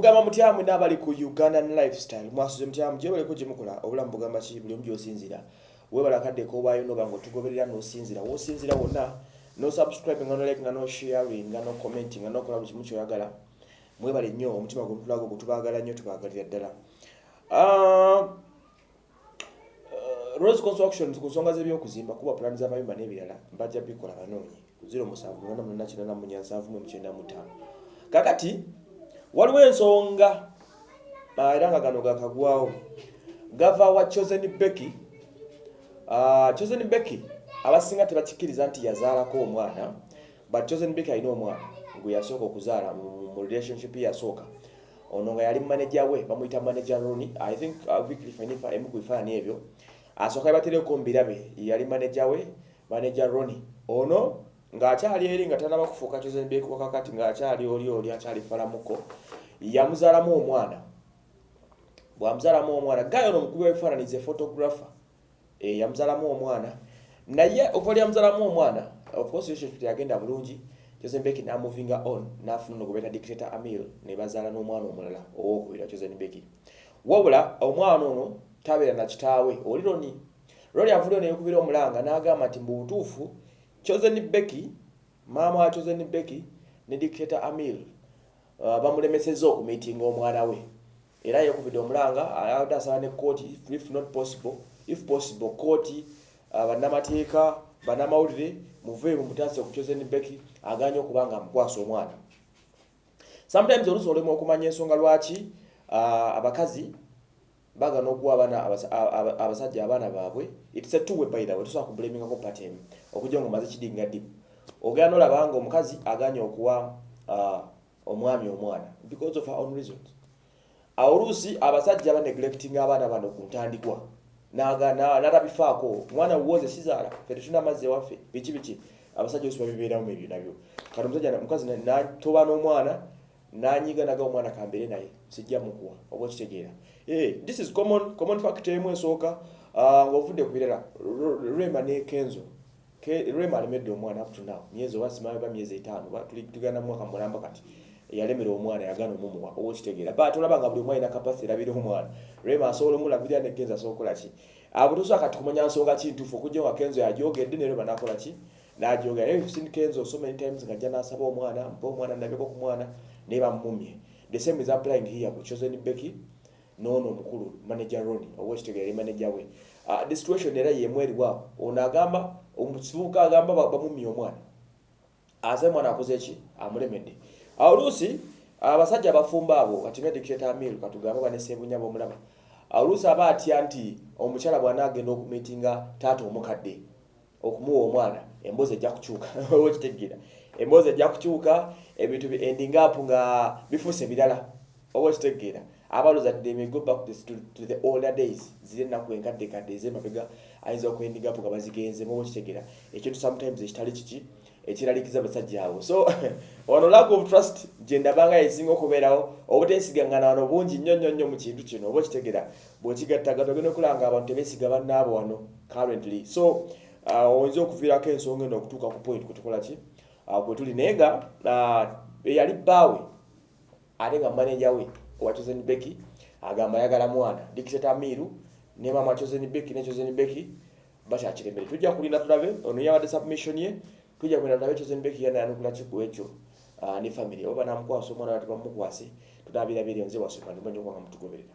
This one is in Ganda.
mugamba mutyamu n'abali ku Ugandan lifestyle mwasuze mutyamu gye baliko gye mukola obulamu bugamba ki buli omu gy'osinzira webala kadde k'obaayo noba ng'otugoberera n'osinzira w'osinzira wonna no subscribe nga no like nga no sharing nga no commenting nga no kola buli kimu ky'oyagala mwebale nnyo omutima gw'omutulago gutubaagala nnyo tubaagalira ddala. Rose Constructions ku nsonga z'ebyokuzimba kuba pulani z'amayumba n'ebirala bajja bikola banoonyi ku 07888995. Kakati waliwo ensonga era nga gano gakagwawo gava wa Chosen Becky. Chosen Becky abasinga tebakikiriza nti yazaalako omwana, but Chosen Becky alina omwana gwe yasooka okuzaala mu relationship yasooka. Ono nga yali manager we bamuyita manager Ronnie. I think weekly finifa emu ku bifaananyi ebyo asooka yabatereko mbirabe yali manager we manager Ronnie. Ono ng'akyali eri nga tanaba kufuuka Chosen Becky wakakati ng'akyali oli akyali falamuko yamuzaalamu omwana. Bw'amuzaalamu omwana gayo ono omukubi w'ebifaananyi ze photographer yamuzaalamu omwana naye okuva yamuzaalamu omwana of course relationship yagenda bulungi. Chosen Becky na moving on n'afuna ogubeta dictator Amil ne bazaala n'omwana omulala ow'okubira Chosen Becky. Wabula omwana ono tabeera na kitaawe oli Ronnie. Ronnie avuddeyo ne yekubira omulanga n'agamba nti mu butuufu Chosen Becky maama wa Chosen Becky ne dictator Amil bamulemesezza okumiitinga omwana we era yekubidde omulanga ayadasaba ne kooti if possible kooti bannamateeka bannamawulire muve mu mutaase ku Chosen Becky aganye okubanga amukwasa omwana. Sometimes oluusi olema okumanya ensonga lwaki abakazi bagana okuwa abasajja abaana baabwe. It's a two way by the way, tosobola kubulaminga ko part emu okujja ngo maze kidinga ddimu ogenda nolabanga omukazi aganye okuwa omwami omwana because of her own reasons. Oluusi abasajja baneglecting abaana bano ku ntandikwa natabifaako mwana wuwoze sizaala ffe tuna mazzi waffe biki abasajja oluusi babibeeramu ebyo nabyo. Kati omusajja mukazi natoba n'omwana nanyiga naga omwana kambere naye sijja mukuwa oba kitegeera. This is common fact emu esooka ng'ovudde ku birala. Rema ne Kenzo Rema alemedde omwana up to now myezi oba simanyi ba myezi 5 tugana mu mwaka mulamba kati yalemera omwana yagana omumuwa oba kitegeera. But olaba nga buli omwana alina capacity erabira omwana. Rema asobola omulabirira ne Kenzo asobola ki abutuusa kati kumanya nsonga ki ntuufu okujja nga Kenzo yajoogedde ne Rema nakola ki n'ajoogera. You've seen Kenzo so many times nga ajja n'asaba omwana mpa omwana nabeko ku mwana ne bamumye. The same is applying here ku Chosen Becky n'ono omukulu manager Ronnie oba kitegeera manager we. The situation era yemweriwa ono agamba omusibuka agamba bamumye omwana ase mwana akoze ki amulemedde. Oluusi abasajja abafumba abo kati nga dictator Amil katugamba banesebunya bomulaba oluusi aba atya nti omukyala bw'anaagenda okumiitinga taata omukadde okumuwa omwana emboozi ejja kukyuka oba kitegeera emboozi ejja kukyuka ebintu ending up nga bifuuse birala oba kitegeera. Abaloza they may go back to the older days zile naku enkadde ez'emabega ayinza okwending up nga bazigenzemu oba kitegeera ekintu sometimes ekitali kiki ekiralikiza abasajja abo. So ono lack of trust gye ndabanga esinga okubeerawo obutensigangana wano bungi nnyo mu kintu kino oba kitegeera bw'okigattagatta ogenda okulanga abantu tebeesiga bannaabo wano currently. So oyinza okuviirako ensonga eno okutuuka ku point kwetukola ki kwe tuli naye nga eyali bbaawe ate nga manager we owa Chosen Becky agamba ayagala mwana dictator Amiru ne maama Chosen Becky ne Chosen Becky bakyakirembere. Tujja kulinda tulabe ono yawadde submission ye tujja kulinda tulabe Chosen Becky yanukula kiku ekyo ne family oba namukwasa omwana bati bamukwase tunaabirabire nze wasoma ndimanyi okuba nga mutugoberera.